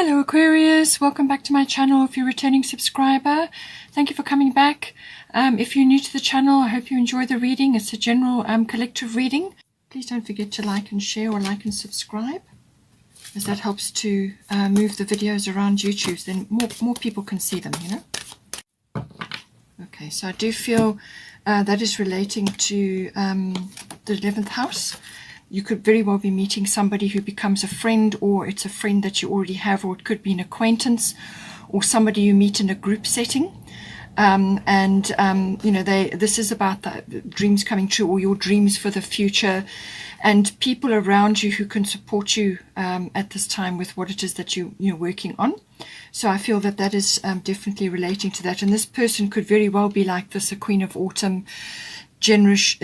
Hello Aquarius, welcome back to my channel. If you're a returning subscriber, thank you for coming back. If you're new to the channel, I hope you enjoy the reading. It's a general collective reading. Please don't forget to like and share or like and subscribe, as that helps to move the videos around YouTube. Then more people can see them, you know. Okay, so I do feel that is relating to the 11th house. You could very well be meeting somebody who becomes a friend, or it's a friend that you already have, or it could be an acquaintance or somebody you meet in a group setting. You know, this is about the dreams coming true, or your dreams for the future, and people around you who can support you at this time with what it is that you're working on. So I feel that that is definitely relating to that. And this person could very well be like this, a Queen of Autumn, generous,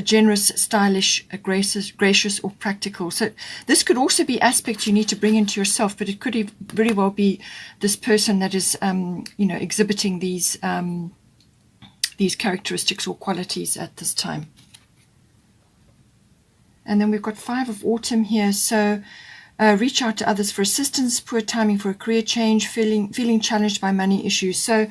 stylish, gracious, or practical. So this could also be aspects you need to bring into yourself, but it could very well be this person that is, you know, exhibiting these characteristics or qualities at this time. And then we've got 5 of Autumn here. So reach out to others for assistance, poor timing for a career change, feeling challenged by money issues. So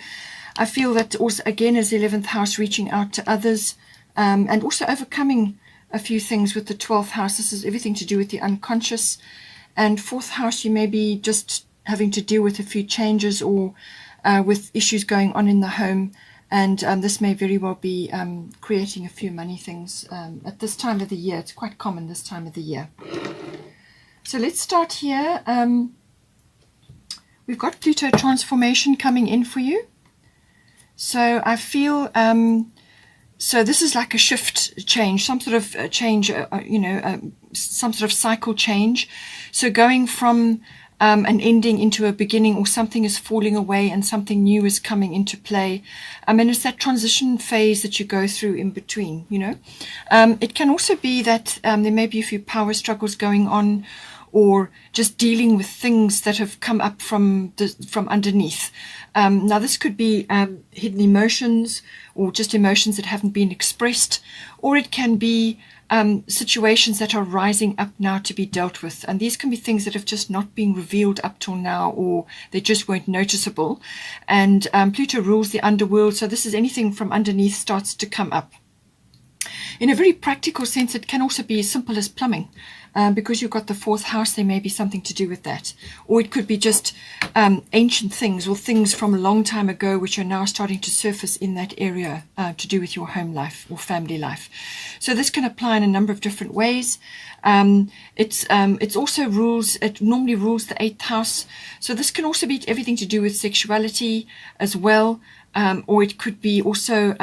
I feel that also, again, as the 11th house, reaching out to others, and also overcoming a few things with the 12th house. This is everything to do with the unconscious. And 4th house, you may be just having to deal with a few changes, or with issues going on in the home. And this may very well be creating a few money things at this time of the year. It's quite common this time of the year. So let's start here. We've got Pluto transformation coming in for you. So I feel... so this is like a shift change, some sort of change, you know, some sort of cycle change. So going from an ending into a beginning, or something is falling away and something new is coming into play. And it's that transition phase that you go through in between, you know. It can also be that there may be a few power struggles going on, or just dealing with things that have come up from underneath. Now this could be hidden emotions, or just emotions that haven't been expressed, or it can be situations that are rising up now to be dealt with. And these can be things that have just not been revealed up till now, or they just weren't noticeable. And Pluto rules the underworld, so this is anything from underneath starts to come up. In a very practical sense, it can also be as simple as plumbing. Because you've got the 4th house, there may be something to do with that. Or it could be just ancient things, or things from a long time ago which are now starting to surface in that area to do with your home life or family life. So this can apply in a number of different ways. It's also rules, it normally rules the 8th house. So this can also be everything to do with sexuality as well. Or it could be also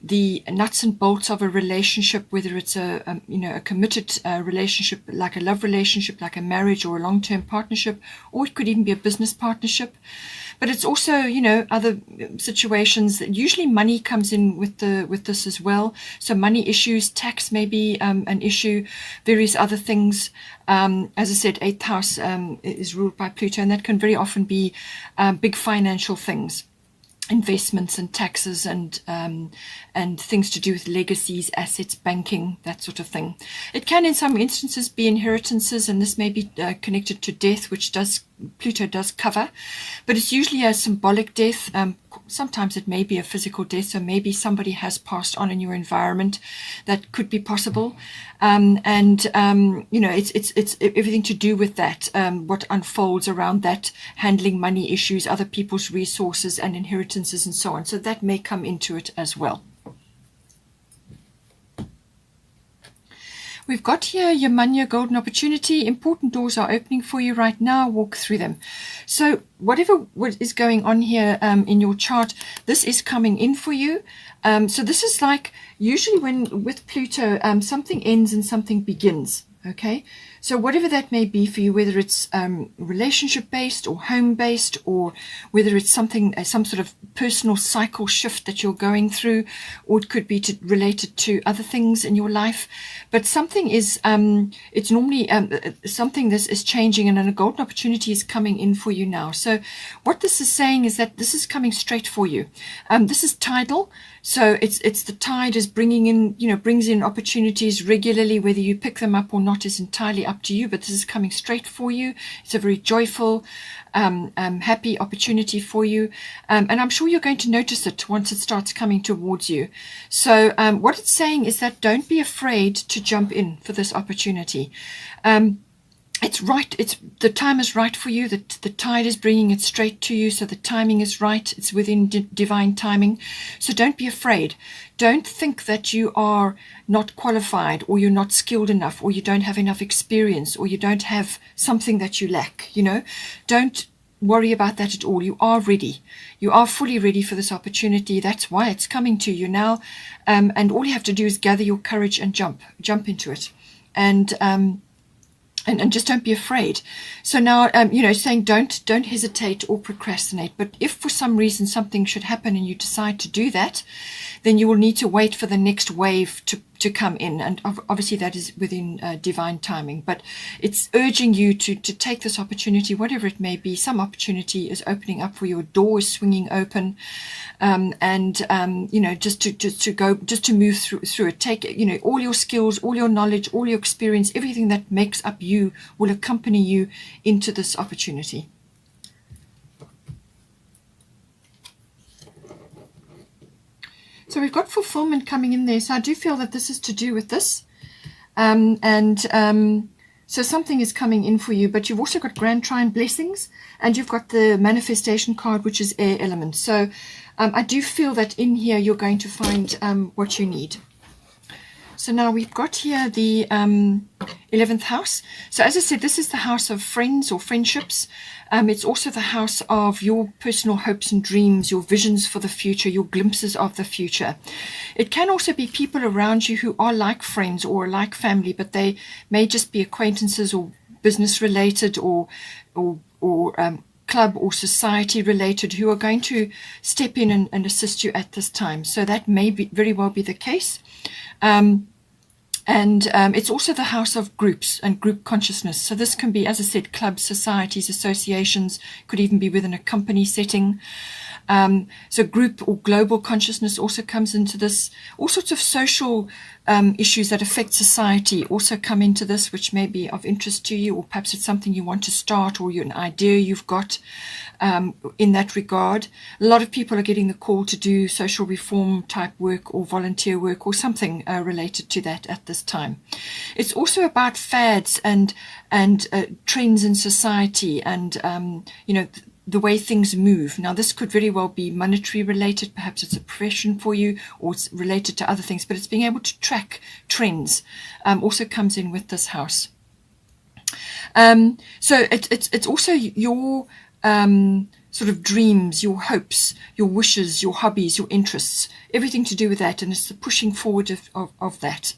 the nuts and bolts of a relationship, whether it's a you know, a committed relationship, like a love relationship, like a marriage or a long-term partnership, or it could even be a business partnership. But it's also, you know, other situations that usually money comes in with this as well. So money issues, tax may be an issue, various other things. As I said, 8th house is ruled by Pluto, and that can very often be big financial things. Investments and taxes and things to do with legacies, assets, banking, that sort of thing. It can in some instances be inheritances, and this may be connected to death, which Pluto does cover, but it's usually a symbolic death. Sometimes it may be a physical death, so maybe somebody has passed on in your environment. That could be possible. You know, it's everything to do with that, what unfolds around that, handling money issues, other people's resources and inheritances and so on. So that may come into it as well. We've got here your money, your golden opportunity. Important doors are opening for you right now. Walk through them. So whatever is going on here in your chart, this is coming in for you. So this is like, usually when with Pluto, something ends and something begins. Okay, so whatever that may be for you, whether it's relationship based or home based, or whether it's something, some sort of personal cycle shift that you're going through, or it could be related to other things in your life. But something is, it's normally something that is changing, and a golden opportunity is coming in for you now. So what this is saying is that this is coming straight for you. This is tidal. So it's the tide is bringing in, you know, brings in opportunities regularly. Whether you pick them up or not is entirely up up to you, but this is coming straight for you. It's a very joyful, happy opportunity for you. And I'm sure you're going to notice it once it starts coming towards you. So what it's saying is that don't be afraid to jump in for this opportunity. It's right. The time is right for you. The tide is bringing it straight to you. So the timing is right. It's within divine timing. So don't be afraid. Don't think that you are not qualified, or you're not skilled enough, or you don't have enough experience, or you don't have something that you lack. Don't worry about that at all. You are ready. You are fully ready for this opportunity. That's why it's coming to you now. And all you have to do is gather your courage and jump into it. And just don't be afraid. So now, saying don't hesitate or procrastinate. But if for some reason something should happen and you decide to do that, then you will need to wait for the next wave to come in. And obviously that is within divine timing. But it's urging you to take this opportunity, whatever it may be. Some opportunity is opening up for you. A door is swinging open. Just to move through it. Take, all your skills, all your knowledge, all your experience, everything that makes up you will accompany you into this opportunity. So we've got fulfillment coming in there. So I do feel that this is to do with this. So something is coming in for you, but you've also got Grand Trine blessings, and you've got the manifestation card, which is air element. So I do feel that in here you're going to find what you need. So now we've got here the 11th house. So as I said, this is the house of friends or friendships. It's also the house of your personal hopes and dreams, your visions for the future, your glimpses of the future. It can also be people around you who are like friends or like family, but they may just be acquaintances or business related or club or society related, who are going to step in and assist you at this time. So that may very well be the case. It's also the house of groups and group consciousness. So this can be, as I said, clubs, societies, associations, could even be within a company setting. So group or global consciousness also comes into this. All sorts of social issues that affect society also come into this, which may be of interest to you, or perhaps it's something you want to start, or an idea you've got in that regard. A lot of people are getting the call to do social reform type work or volunteer work or something related to that at this time. It's also about fads and trends in society and the way things move. Now, this could very well be monetary related. Perhaps it's a profession for you, or it's related to other things, but it's being able to track trends also comes in with this house. So it's also your sort of dreams, your hopes, your wishes, your hobbies, your interests, everything to do with that, and it's the pushing forward of that.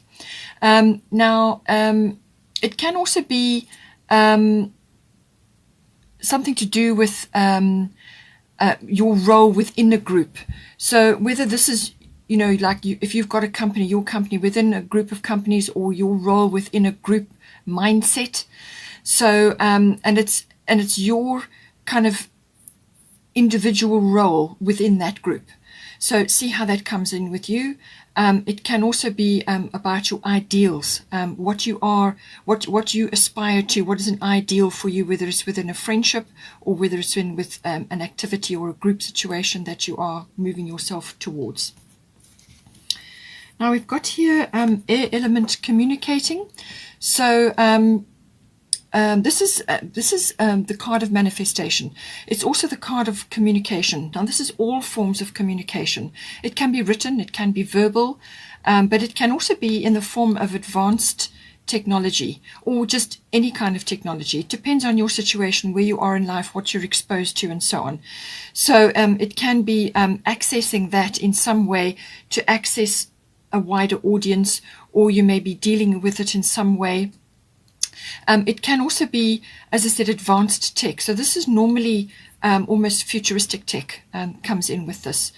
Now, it can also be something to do with your role within a group. So whether this is, if you've got a company, your company within a group of companies, or your role within a group mindset. So, and it's your kind of individual role within that group. So see how that comes in with you. It can also be about your ideals, what you are, what you aspire to, what is an ideal for you, whether it's within a friendship or whether it's with an activity or a group situation that you are moving yourself towards. Now we've got here air element communicating. So this is the card of manifestation. It's also the card of communication. Now this is all forms of communication. It can be written, it can be verbal, but it can also be in the form of advanced technology or just any kind of technology. It depends on your situation, where you are in life, what you're exposed to, and so on. So it can be accessing that in some way to access a wider audience, or you may be dealing with it in some way. It can also be, as I said, advanced tech. So this is normally almost futuristic tech comes in with this.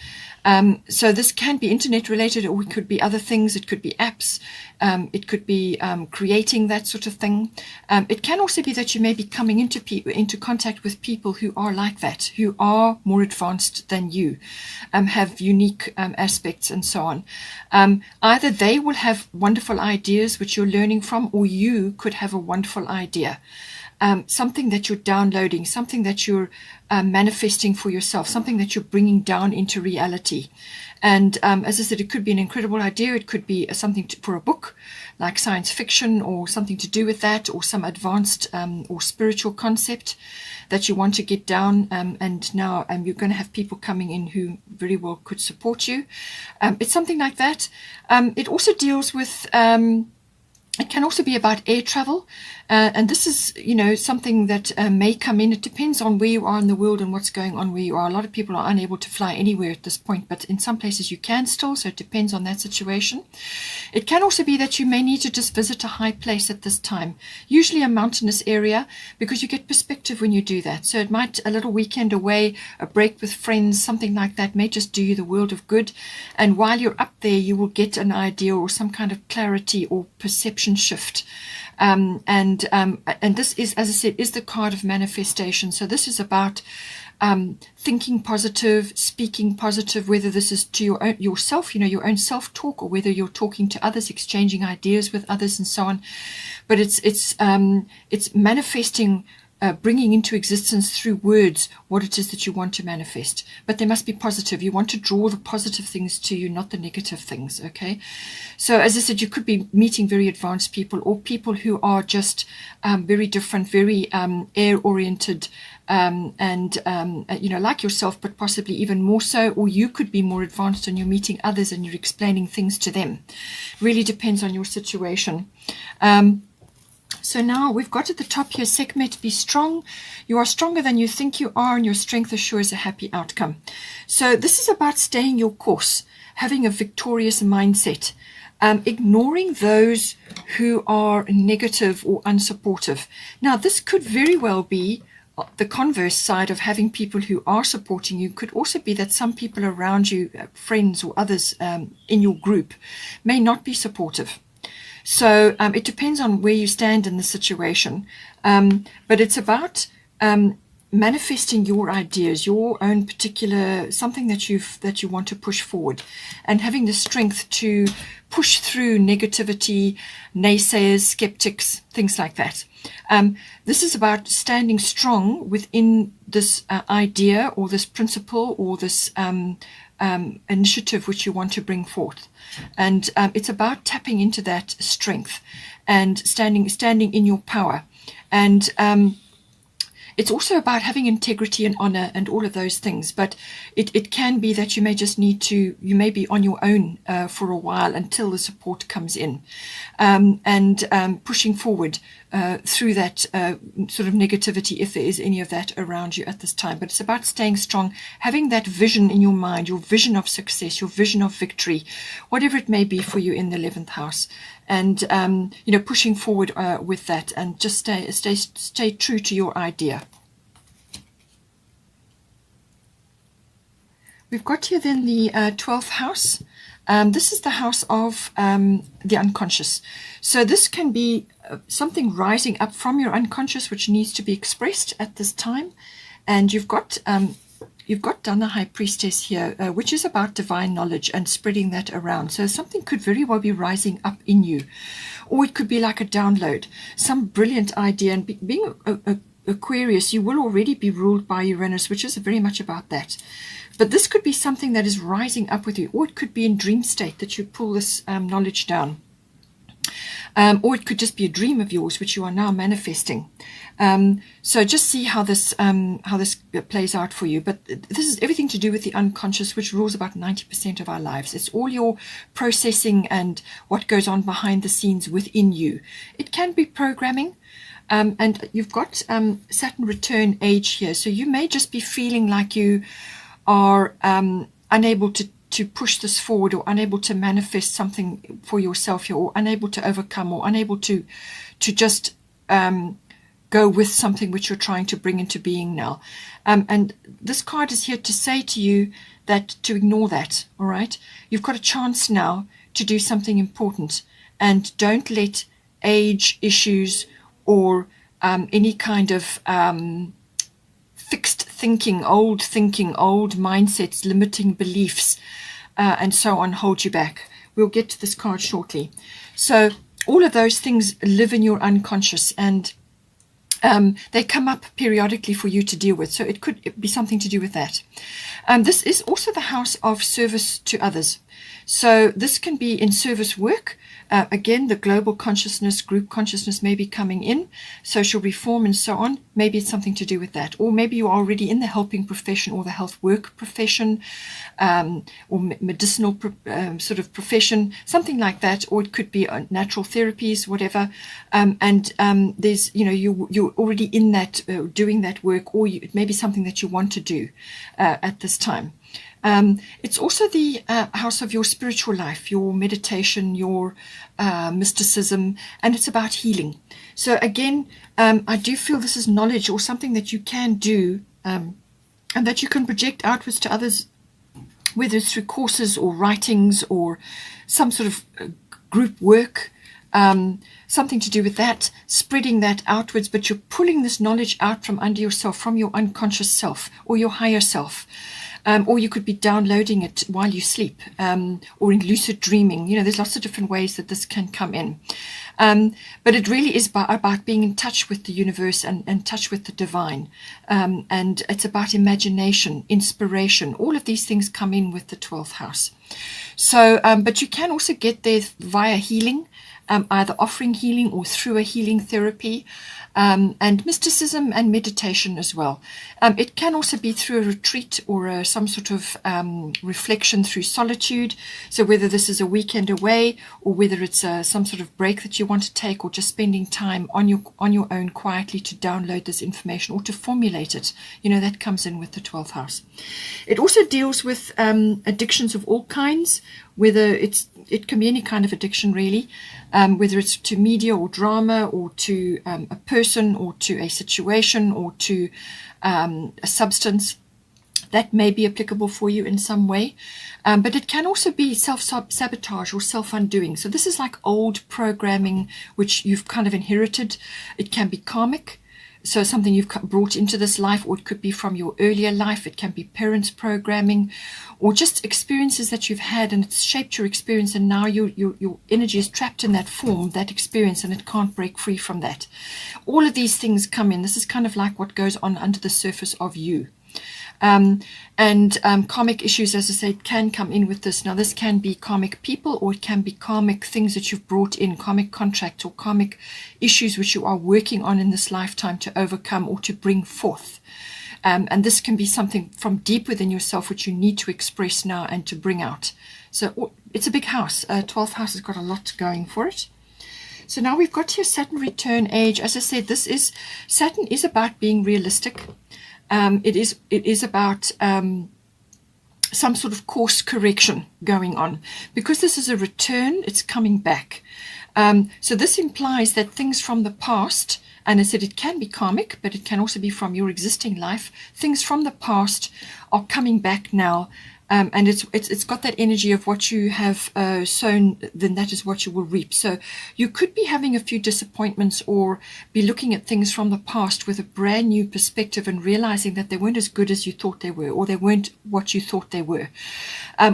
So this can be internet related, or it could be other things. It could be apps. It could be creating that sort of thing. It can also be that you may be coming into contact with people who are like that, who are more advanced than you, have unique aspects and so on. Either they will have wonderful ideas which you're learning from, or you could have a wonderful idea. Something that you're downloading, something that you're manifesting for yourself, something that you're bringing down into reality. And as I said, it could be an incredible idea. It could be something for a book, like science fiction, or something to do with that, or some advanced or spiritual concept that you want to get down. And now you're going to have people coming in who very well could support you. It's something like that. It also deals with... it can also be about air travel, and this is, something that may come in. It depends on where you are in the world and what's going on where you are. A lot of people are unable to fly anywhere at this point, but in some places you can still, so it depends on that situation. It can also be that you may need to just visit a high place at this time, usually a mountainous area, because you get perspective when you do that. So it might, a little weekend away, a break with friends, something like that may just do you the world of good. And while you're up there, you will get an idea or some kind of clarity or perception shift. And this is, as I said, is the card of manifestation. So this is about thinking positive, speaking positive, whether this is to yourself, your own self-talk, or whether you're talking to others, exchanging ideas with others and so on. But it's manifesting, bringing into existence through words what it is that you want to manifest. But they must be positive. You want to draw the positive things to you, not the negative things, okay? So as I said, you could be meeting very advanced people, or people who are just very different, very air-oriented, like yourself, but possibly even more so. Or you could be more advanced and you're meeting others and you're explaining things to them. Really depends on your situation. So now we've got at the top here, Sekhmet, be strong. You are stronger than you think you are, and your strength assures a happy outcome. So this is about staying your course, having a victorious mindset, ignoring those who are negative or unsupportive. Now, this could very well be the converse side of having people who are supporting you. Could also be that some people around you, friends or others in your group, may not be supportive. So it depends on where you stand in the situation, but it's about manifesting your ideas, your own particular, something that you want to push forward, and having the strength to push through negativity, naysayers, skeptics, things like that. This is about standing strong within this idea or this principle or this initiative which you want to bring forth. And it's about tapping into that strength and standing in your power. And it's also about having integrity and honor and all of those things. But it can be that you may just need to, you may be on your own for a while until the support comes in, and pushing forward through that sort of negativity, if there is any of that around you at this time. But it's about staying strong, having that vision in your mind, your vision of success, your vision of victory, whatever it may be for you in the 11th house. And, pushing forward with that, and just stay true to your idea. We've got here then the 12th house. This is the house of the unconscious. So this can be something rising up from your unconscious which needs to be expressed at this time. And you've got done the High Priestess here, which is about divine knowledge and spreading that around. So something could very well be rising up in you. Or it could be like a download, some brilliant idea. And being Aquarius, you will already be ruled by Uranus, which is very much about that. But this could be something that is rising up with you. Or it could be in dream state that you pull this knowledge down. Or it could just be a dream of yours, which you are now manifesting. So just see how this plays out for you. But this is everything to do with the unconscious, which rules about 90% of our lives. It's all your processing and what goes on behind the scenes within you. It can be programming. And you've got Saturn return age here. So you may just be feeling like you are unable to push this forward, or unable to manifest something for yourself here, or unable to overcome, or unable to just go with something which you're trying to bring into being now. And this card is here to say to you that to ignore that, all right? You've got a chance now to do something important, and don't let age issues or any kind of fixed thinking, old mindsets, limiting beliefs, and so on hold you back. We'll get to this card shortly. So all of those things live in your unconscious, and they come up periodically for you to deal with. So it could be something to do with that. This is also the house of service to others. So this can be in service work. Again, the global consciousness, group consciousness may be coming in, social reform and so on. Maybe it's something to do with that. Or maybe you're already in the helping profession or the health work profession, or medicinal sort of profession, something like that. Or it could be natural therapies, whatever. There's, you're already in that, doing that work, or it may be something that you want to do at this time. It's also the house of your spiritual life, your meditation, your mysticism, and it's about healing. So again, I do feel this is knowledge or something that you can do, and that you can project outwards to others, whether it's through courses or writings or some sort of group work, something to do with that, spreading that outwards, but you're pulling this knowledge out from under yourself, from your unconscious self or your higher self. Or you could be downloading it while you sleep, or in lucid dreaming. There's lots of different ways that this can come in. But it really is about being in touch with the universe and in touch with the divine. And it's about imagination, inspiration. All of these things come in with the 12th house. So, but you can also get there via healing, either offering healing or through a healing therapy. And mysticism and meditation as well. It can also be through a retreat or some sort of reflection through solitude. So whether this is a weekend away, or whether it's some sort of break that you want to take, or just spending time on your own quietly to download this information or to formulate it, that comes in with the 12th house. It also deals with addictions of all kinds, whether it can be any kind of addiction really, whether it's to media or drama, or to a person, or to a situation, or to a substance that may be applicable for you in some way. But it can also be self-sabotage or self-undoing. So this is like old programming which you've kind of inherited. It can be karmic, so something you've brought into this life, or it could be from your earlier life. It can be parents' programming, or just experiences that you've had, and it's shaped your experience, and now your energy is trapped in that form, that experience, and it can't break free from that. All of these things come in. This is kind of like what goes on under the surface of you. Karmic issues, as I said, can come in with this. Now, this can be karmic people, or it can be karmic things that you've brought in, karmic contracts or karmic issues which you are working on in this lifetime to overcome or to bring forth. And this can be something from deep within yourself which you need to express now and to bring out. So it's a big house. 12th house has got a lot going for it. So now we've got here Saturn return age. As I said, Saturn is about being realistic. It is about some sort of course correction going on. Because this is a return, it's coming back. So this implies that things from the past, and I said it can be karmic, but it can also be from your existing life, things from the past are coming back now. And it's got that energy of what you have sown, then that is what you will reap. So you could be having a few disappointments, or be looking at things from the past with a brand new perspective and realizing that they weren't as good as you thought they were, or they weren't what you thought they were.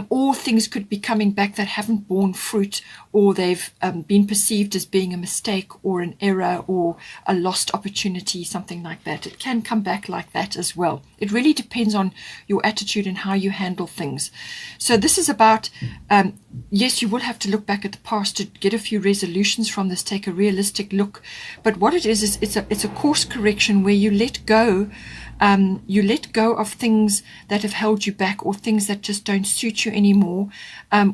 Or things could be coming back that haven't borne fruit, or they've been perceived as being a mistake or an error or a lost opportunity, something like that. It can come back like that as well. It really depends on your attitude and how you handle things. So this is about, yes, you will have to look back at the past to get a few resolutions from this, take a realistic look. But what it is it's a course correction where you let go. You let go of things that have held you back, or things that just don't suit you anymore.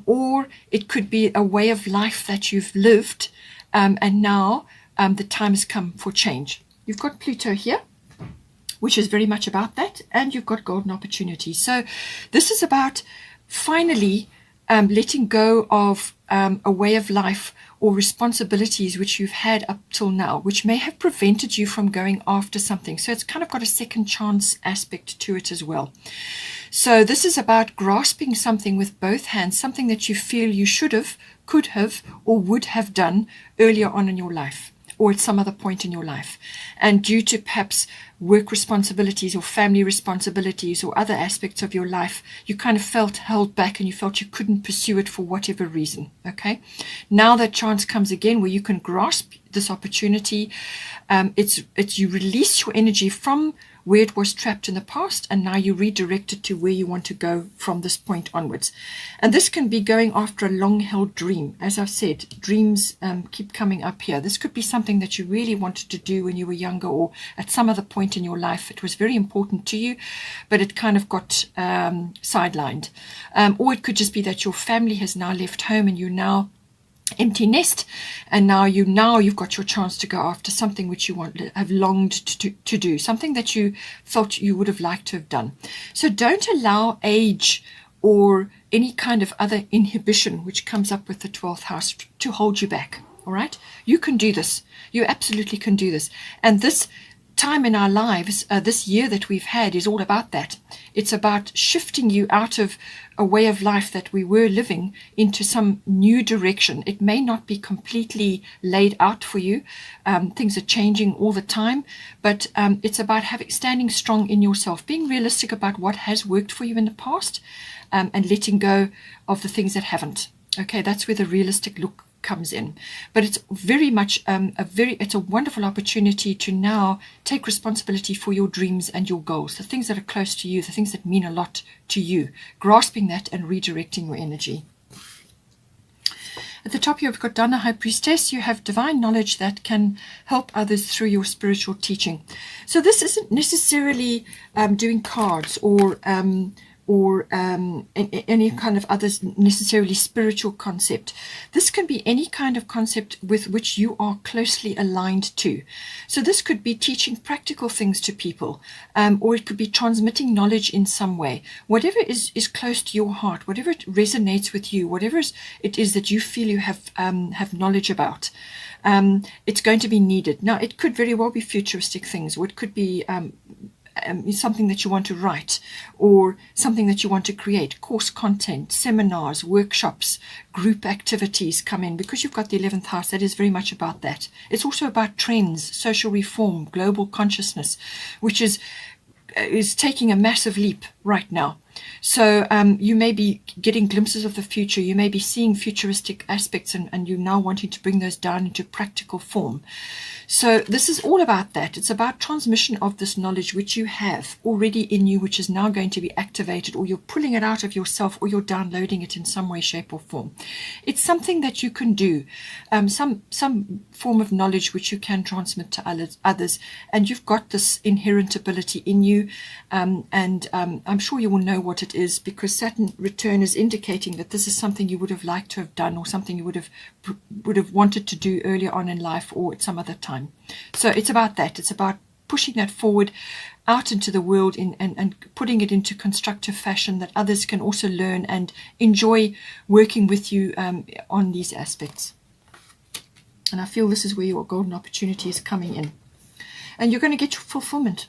Or it could be a way of life that you've lived, and now the time has come for change. You've got Pluto here, which is very much about that, and you've got golden opportunities. So this is about finally letting go of a way of life or responsibilities which you've had up till now, which may have prevented you from going after something. So it's kind of got a second chance aspect to it as well. So this is about grasping something with both hands, something that you feel you should have, could have, or would have done earlier on in your life, or at some other point in your life. And due to perhaps work responsibilities or family responsibilities or other aspects of your life, you kind of felt held back and you felt you couldn't pursue it for whatever reason. Okay, now that chance comes again where you can grasp this opportunity. It's you release your energy from where it was trapped in the past, and now you redirect it to where you want to go from this point onwards. And this can be going after a long-held dream. As I've said, dreams keep coming up here. This could be something that you really wanted to do when you were younger, or at some other point in your life. It was very important to you, but it kind of got sidelined. Or it could just be that your family has now left home and you're now empty nest, and now you've got your chance to go after something which you have longed to do, something that you felt you would have liked to have done. So don't allow age or any kind of other inhibition which comes up with the 12th house to hold you back. All right, you can do this. You absolutely can do this. And this time in our lives, this year that we've had, is all about that. It's about shifting you out of a way of life that we were living into some new direction. It may not be completely laid out for you. Things are changing all the time, but it's about standing strong in yourself, being realistic about what has worked for you in the past, and letting go of the things that haven't. Okay, that's where the realistic look comes in. But it's very much it's a wonderful opportunity to now take responsibility for your dreams and your goals, the things that are close to you, the things that mean a lot to you, grasping that and redirecting your energy. At the top, you've got Dana, High Priestess. You have divine knowledge that can help others through your spiritual teaching. So this isn't necessarily doing cards or any kind of other necessarily spiritual concept. This can be any kind of concept with which you are closely aligned to. So this could be teaching practical things to people, or it could be transmitting knowledge in some way. Whatever is close to your heart, whatever it resonates with you, whatever it is that you feel you have knowledge about, it's going to be needed. Now, it could very well be futuristic things, or it could be something that you want to write, or something that you want to create, course content, seminars, workshops, group activities come in, because you've got the 11th house. That is very much about that. It's also about trends, social reform, global consciousness, which is taking a massive leap right now. So you may be getting glimpses of the future. You may be seeing futuristic aspects, and you're now wanting to bring those down into practical form. So this is all about that. It's about transmission of this knowledge which you have already in you, which is now going to be activated, or you're pulling it out of yourself, or you're downloading it in some way, shape or form. It's something that you can do, some form of knowledge which you can transmit to others, and you've got this inherent ability in you, and I'm sure you will know what it is, because Saturn return is indicating that this is something you would have liked to have done, or something you would have wanted to do earlier on in life, or at some other time. So it's about that. It's about pushing that forward out into the world and putting it into constructive fashion that others can also learn and enjoy working with you on these aspects. And I feel this is where your golden opportunity is coming in, and you're going to get your fulfillment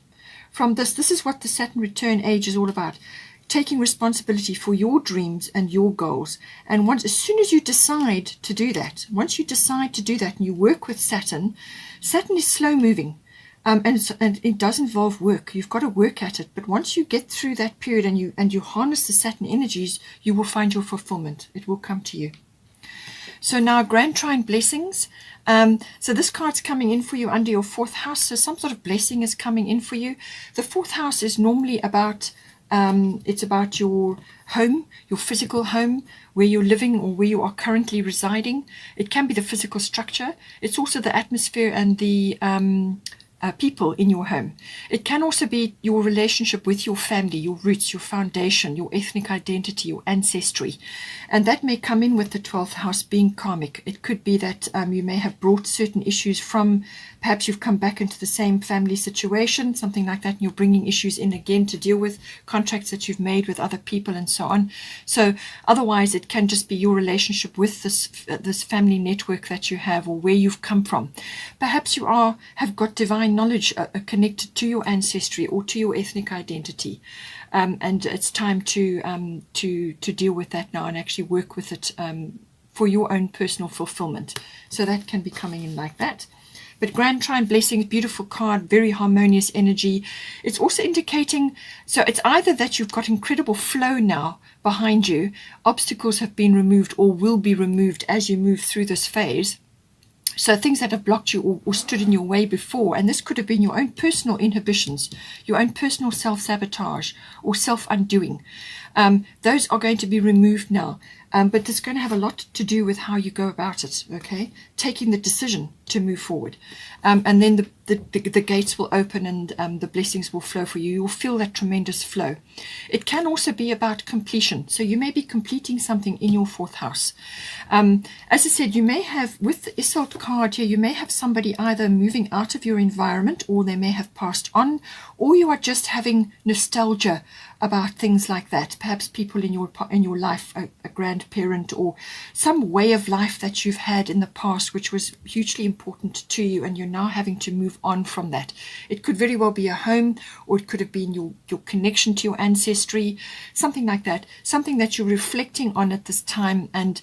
from this. This is what the Saturn return age is all about. Taking responsibility for your dreams and your goals. And as soon as you decide to do that, and you work with Saturn, Saturn is slow moving, and it does involve work. You've got to work at it. But once you get through that period and you harness the Saturn energies, you will find your fulfillment. It will come to you. So now, Grand Trine blessings. So this card's coming in for you under your 4th house. So some sort of blessing is coming in for you. The 4th house is normally about it's about your home, your physical home, where you're living or where you are currently residing. It can be the physical structure. It's also the atmosphere and the people in your home. It can also be your relationship with your family, your roots, your foundation, your ethnic identity, your ancestry. And that may come in with the 12th house being karmic. It could be that you may have brought certain issues from, perhaps you've come back into the same family situation, something like that, and you're bringing issues in again to deal with, contracts that you've made with other people and so on. So otherwise it can just be your relationship with this family network that you have, or where you've come from. Perhaps you have got divine knowledge connected to your ancestry or to your ethnic identity, and it's time to deal with that now and actually work with it for your own personal fulfillment. So that can be coming in like that. But Grand Trine Blessings, beautiful card, very harmonious energy. It's also indicating, so it's either that you've got incredible flow now behind you, obstacles have been removed or will be removed as you move through this phase. So things that have blocked you or stood in your way before, and this could have been your own personal inhibitions, your own personal self-sabotage or self-undoing. Those are going to be removed now. But it's going to have a lot to do with how you go about it, okay? Taking the decision to move forward. And then the gates will open and the blessings will flow for you. You'll feel that tremendous flow. It can also be about completion. So you may be completing something in your 4th house. As I said, you may have, with the Isolde card here, you may have somebody either moving out of your environment, or they may have passed on, or you are just having nostalgia about things like that. Perhaps people in your life, a grandparent or some way of life that you've had in the past which was hugely important to you, and you're now having to move on from that. It could very well be a home, or it could have been your connection to your ancestry, something like that, something that you're reflecting on at this time and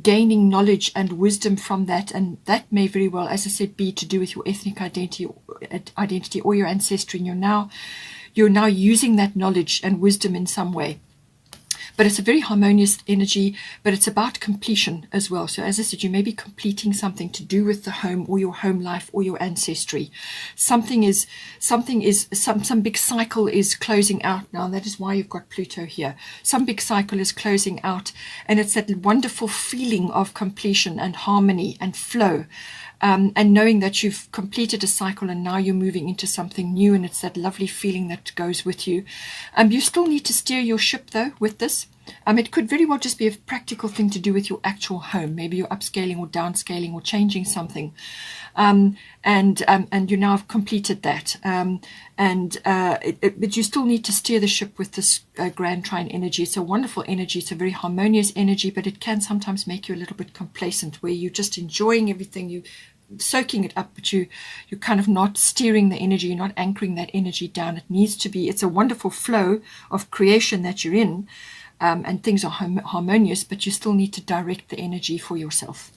gaining knowledge and wisdom from that. And that may very well, as I said, be to do with your ethnic identity or your ancestry, and you're now using that knowledge and wisdom in some way. But it's a very harmonious energy, but it's about completion as well. So as I said, you may be completing something to do with the home or your home life or your ancestry. Some big cycle is closing out now. That is why you've got Pluto here. Some big cycle is closing out, and it's that wonderful feeling of completion and harmony and flow. And knowing that you've completed a cycle and now you're moving into something new, and it's that lovely feeling that goes with you. You still need to steer your ship though with this. It could very well just be a practical thing to do with your actual home. Maybe you're upscaling or downscaling or changing something, and you now have completed that. But you still need to steer the ship with this Grand Trine energy. It's a wonderful energy. It's a very harmonious energy, but it can sometimes make you a little bit complacent, where you're just enjoying everything, you soaking it up, but you're kind of not steering the energy, you're not anchoring that energy down. It needs to be, it's a wonderful flow of creation that you're in, and things are harmonious, but you still need to direct the energy for yourself.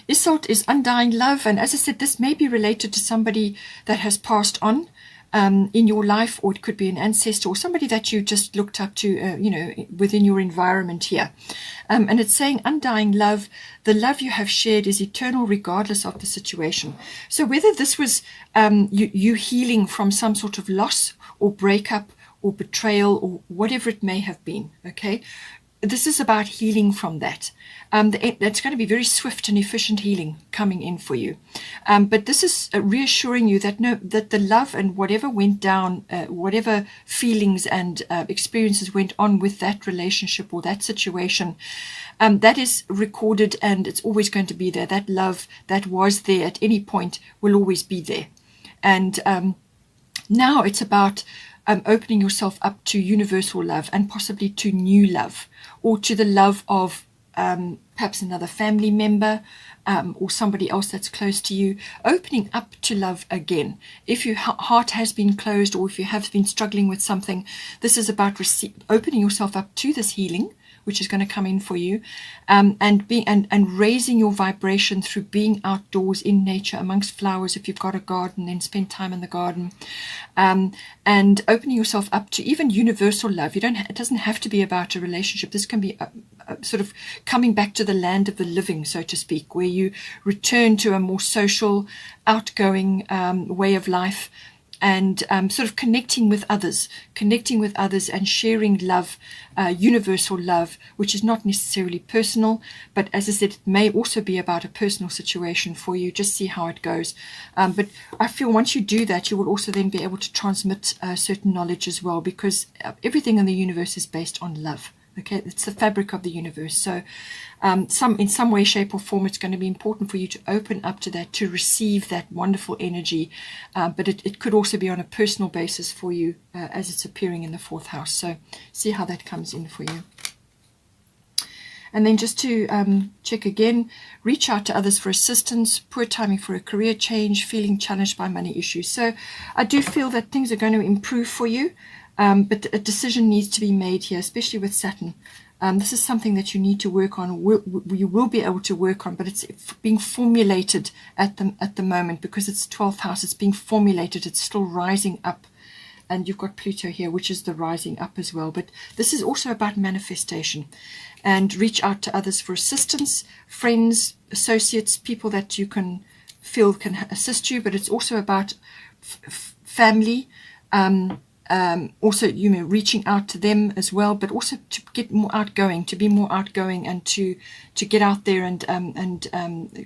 Isolde is undying love, and as I said, this may be related to somebody that has passed on in your life, or it could be an ancestor or somebody that you just looked up to, within your environment here. And it's saying undying love, the love you have shared is eternal regardless of the situation. So whether this was you healing from some sort of loss or breakup or betrayal or whatever it may have been, okay? This is about healing from that. That's going to be very swift and efficient healing coming in for you. But this is reassuring you that that the love and whatever went down, whatever feelings and experiences went on with that relationship or that situation, that is recorded, and it's always going to be there. That love that was there at any point will always be there. And now it's about opening yourself up to universal love, and possibly to new love, or to the love of perhaps another family member, or somebody else that's close to you. Opening up to love again. If your heart has been closed, or if you have been struggling with something, this is about opening yourself up to this healing, which is going to come in for you, and raising your vibration through being outdoors in nature amongst flowers. If you've got a garden, then spend time in the garden, and opening yourself up to even universal love. It doesn't have to be about a relationship. This can be sort of coming back to the land of the living, so to speak, where you return to a more social, outgoing way of life. and sort of connecting with others and sharing love, universal love, which is not necessarily personal, but as I said, it may also be about a personal situation for you. Just see how it goes. But I feel once you do that, you will also then be able to transmit certain knowledge as well, because everything in the universe is based on love. Okay, it's the fabric of the universe. So in some way, shape or form, it's going to be important for you to open up to that, to receive that wonderful energy. But it could also be on a personal basis for you as it's appearing in the 4th house. So see how that comes in for you. And then just to check again, reach out to others for assistance, poor timing for a career change, feeling challenged by money issues. So I do feel that things are going to improve for you. But a decision needs to be made here, especially with Saturn. This is something that you need to work on. You will be able to work on, but it's being formulated at the moment, because it's 12th house. It's being formulated. It's still rising up. And you've got Pluto here, which is the rising up as well. But this is also about manifestation. And reach out to others for assistance, friends, associates, people that you can feel can assist you. But it's also about family, also, reaching out to them as well, but also to get more outgoing, to be more outgoing, and to get out there and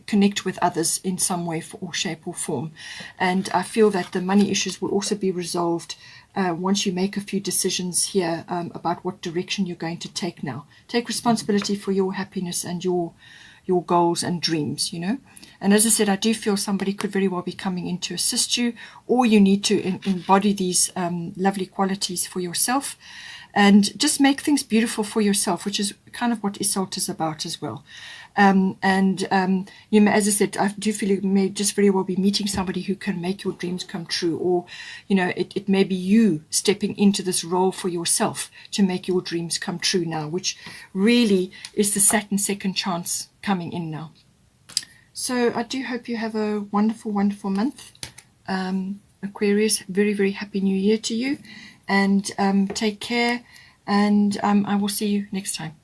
connect with others in some way or shape or form. And I feel that the money issues will also be resolved once you make a few decisions here about what direction you're going to take now. Take responsibility for your happiness and your goals and dreams, And as I said, I do feel somebody could very well be coming in to assist you, or you need to embody these lovely qualities for yourself and just make things beautiful for yourself, which is kind of what Isolde is about as well. As I said, I do feel you may just very well be meeting somebody who can make your dreams come true, or it may be you stepping into this role for yourself to make your dreams come true now, which really is the Saturn second chance coming in now. So I do hope you have a wonderful, wonderful month, Aquarius. Very, very happy New Year to you, and take care, and I will see you next time.